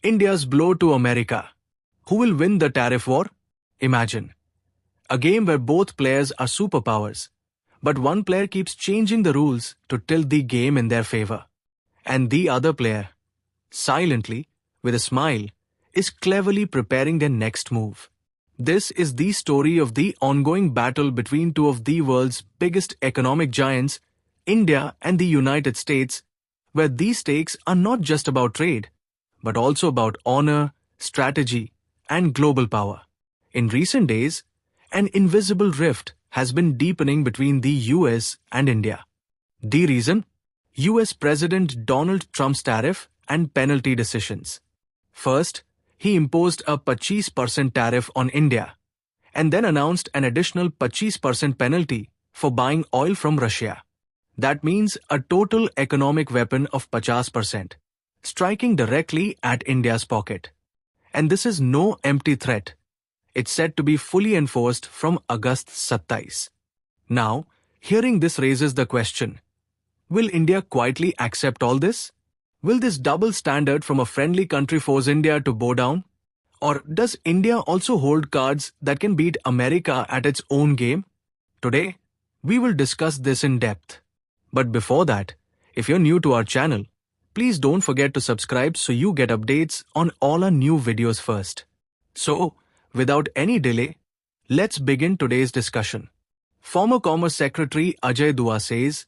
India's blow to America. Who will win the tariff war? Imagine a game where both players are superpowers, but one player keeps changing the rules to tilt the game in their favor. And the other player, silently, with a smile, is cleverly preparing their next move. This is the story of the ongoing battle between two of the world's biggest economic giants, India and the United States, where these stakes are not just about trade, but also about honor, strategy, and global power. In recent days, an invisible rift has been deepening between the US and India. The reason? US President Donald Trump's tariff and penalty decisions. First, he imposed a 25% tariff on India, and then announced an additional 25% penalty for buying oil from Russia. That means a total economic weapon of 50%, striking directly at India's pocket. And this is no empty threat. It's said to be fully enforced from August 27. Now, hearing this raises the question, will India quietly accept all this? Will this double standard from a friendly country force India to bow down? Or does India also hold cards that can beat America at its own game? Today, we will discuss this in depth. But before that, if you're new to our channel, please don't forget to subscribe so you get updates on all our new videos first. So, without any delay, let's begin today's discussion. Former Commerce Secretary 𝐮𝐸𝐥𝐥𝐸 says,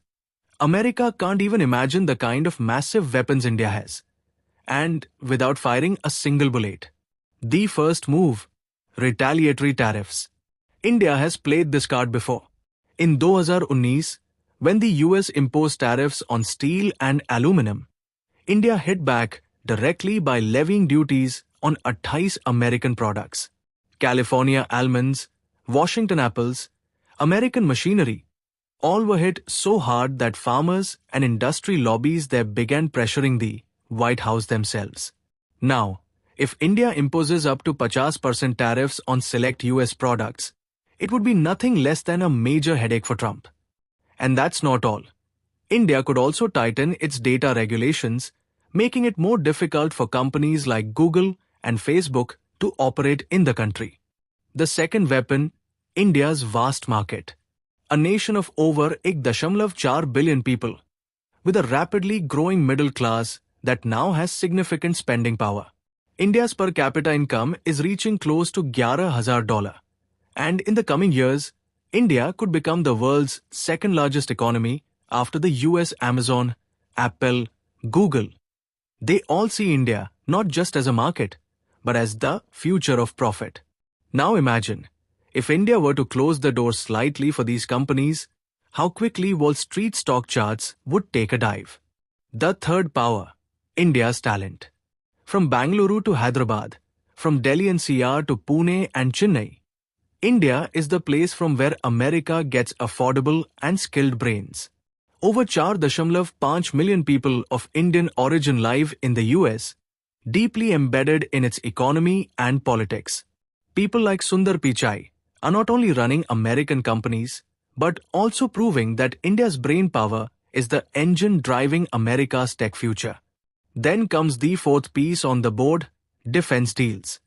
America can't even imagine the kind of massive weapons India has, and without firing a single bullet. The first move, retaliatory tariffs. India has played this card before. In 2019, when the US imposed tariffs on steel and aluminum, India hit back directly by levying duties on 28 American products. California almonds, Washington apples, American machinery, all were hit so hard that farmers and industry lobbies there began pressuring the White House themselves. Now, if India imposes up to 50% tariffs on select US products, it would be nothing less than a major headache for Trump. And that's not all. India could also tighten its data regulations, making it more difficult for companies like Google and Facebook to operate in the country. The second weapon, India's vast market. A nation of over 1.4 billion people, with a rapidly growing middle class that now has significant spending power. India's per capita income is reaching close to $11,000, and in the coming years, India could become the world's second largest economy after the US, Amazon, Apple, Google. They all see India not just as a market, but as the future of profit. Now imagine, if India were to close the door slightly for these companies, how quickly Wall Street stock charts would take a dive. The third power, India's talent. From Bangalore to Hyderabad, from Delhi NCR to Pune and Chennai, India is the place from where America gets affordable and skilled brains. Over 4.5 million people of Indian origin live in the US, deeply embedded in its economy and politics. People like Sundar Pichai are not only running American companies, but also proving that India's brain power is the engine driving America's tech future. Then comes the fourth piece on the board, defense deals.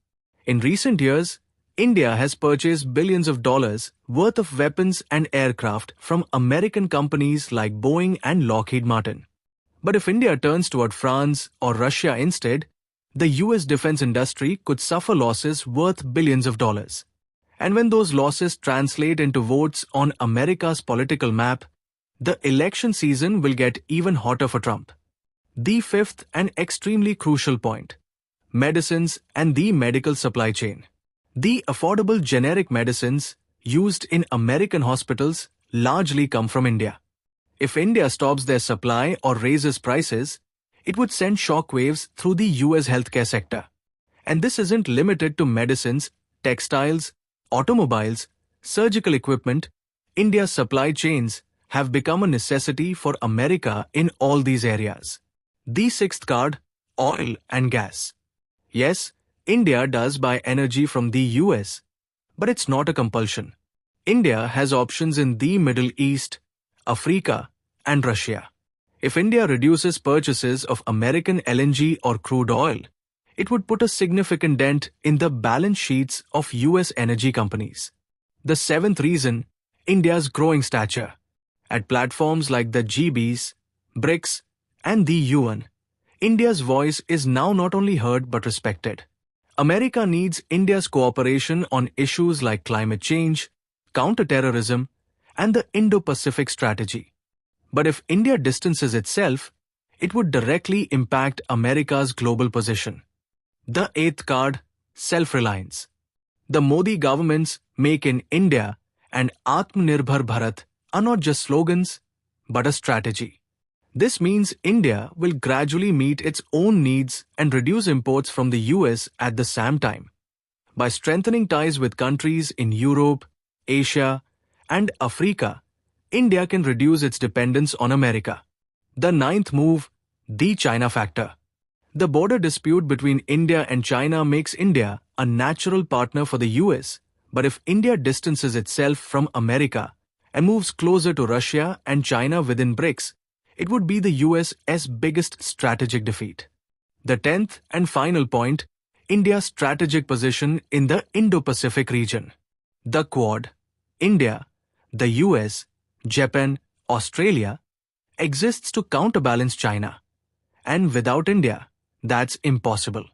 In recent years, India has purchased billions of dollars worth of weapons and aircraft from American companies like Boeing and Lockheed Martin. But if India turns toward France or Russia instead, the US defense industry could suffer losses worth billions of dollars. And when those losses translate into votes on America's political map, the election season will get even hotter for Trump. The fifth and extremely crucial point, medicines and the medical supply chain. The affordable generic medicines used in American hospitals largely come from India. If India stops their supply or raises prices, it would send shockwaves through the US healthcare sector. And this isn't limited to medicines, textiles, automobiles, surgical equipment. India's supply chains have become a necessity for America in all these areas. The sixth card, oil and gas. Yes, India does buy energy from the US, but it's not a compulsion. India has options in the Middle East, Africa, and Russia. If India reduces purchases of American LNG or crude oil, it would put a significant dent in the balance sheets of US energy companies. The seventh reason, India's growing stature. At platforms like the GBs, BRICS, and the UN, India's voice is now not only heard but respected. America needs India's cooperation on issues like climate change, counter-terrorism, and the Indo-Pacific strategy. But if India distances itself, it would directly impact America's global position. The eighth card, self-reliance. The Modi government's Make in India and Atmanirbhar Bharat are not just slogans, but a strategy. This means India will gradually meet its own needs and reduce imports from the US at the same time. By strengthening ties with countries in Europe, Asia, and Africa, India can reduce its dependence on America. The ninth move, the China factor. The border dispute between India and China makes India a natural partner for the US, but if India distances itself from America and moves closer to Russia and China within BRICS, it would be the US's biggest strategic defeat. The 10th and final point, India's strategic position in the Indo-Pacific region. The Quad, India, the US, Japan, Australia, exists to counterbalance China. And without India, that's impossible.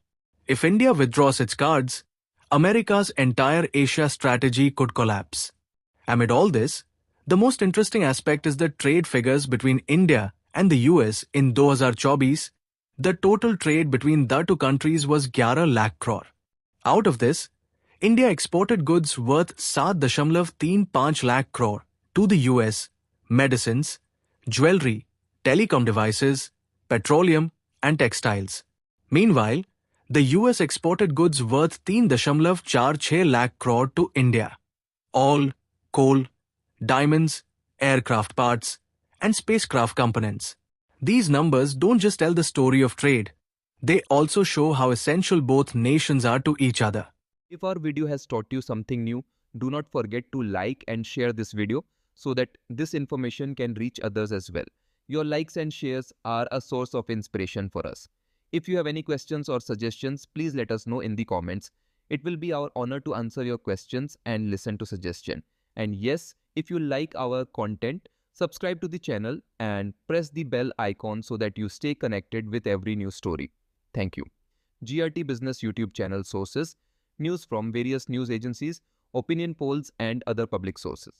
If India withdraws its cards, America's entire Asia strategy could collapse. Amid all this, the most interesting aspect is the trade figures between India and the US in 2024. The total trade between the two countries was 11 lakh crore. Out of this, India exported goods worth 7.35 lakh crore to the US, medicines, jewelry, telecom devices, petroleum, and textiles. Meanwhile, the US exported goods worth 3.46 lakh crore to India. Oil, coal, diamonds, aircraft parts, and spacecraft components. These numbers don't just tell the story of trade, they also show how essential both nations are to each other. If our video has taught you something new, do not forget to like and share this video so that this information can reach others as well. Your likes and shares are a source of inspiration for us. If you have any questions or suggestions, please let us know in the comments. It will be our honor to answer your questions and listen to suggestions. And yes, if you like our content, subscribe to the channel and press the bell icon so that you stay connected with every new story. Thank you. GRT Business YouTube channel sources, news from various news agencies, opinion polls and other public sources.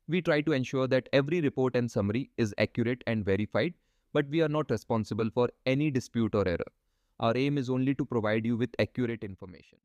We try to ensure that every report and summary is accurate and verified, but we are not responsible for any dispute or error. Our aim is only to provide you with accurate information.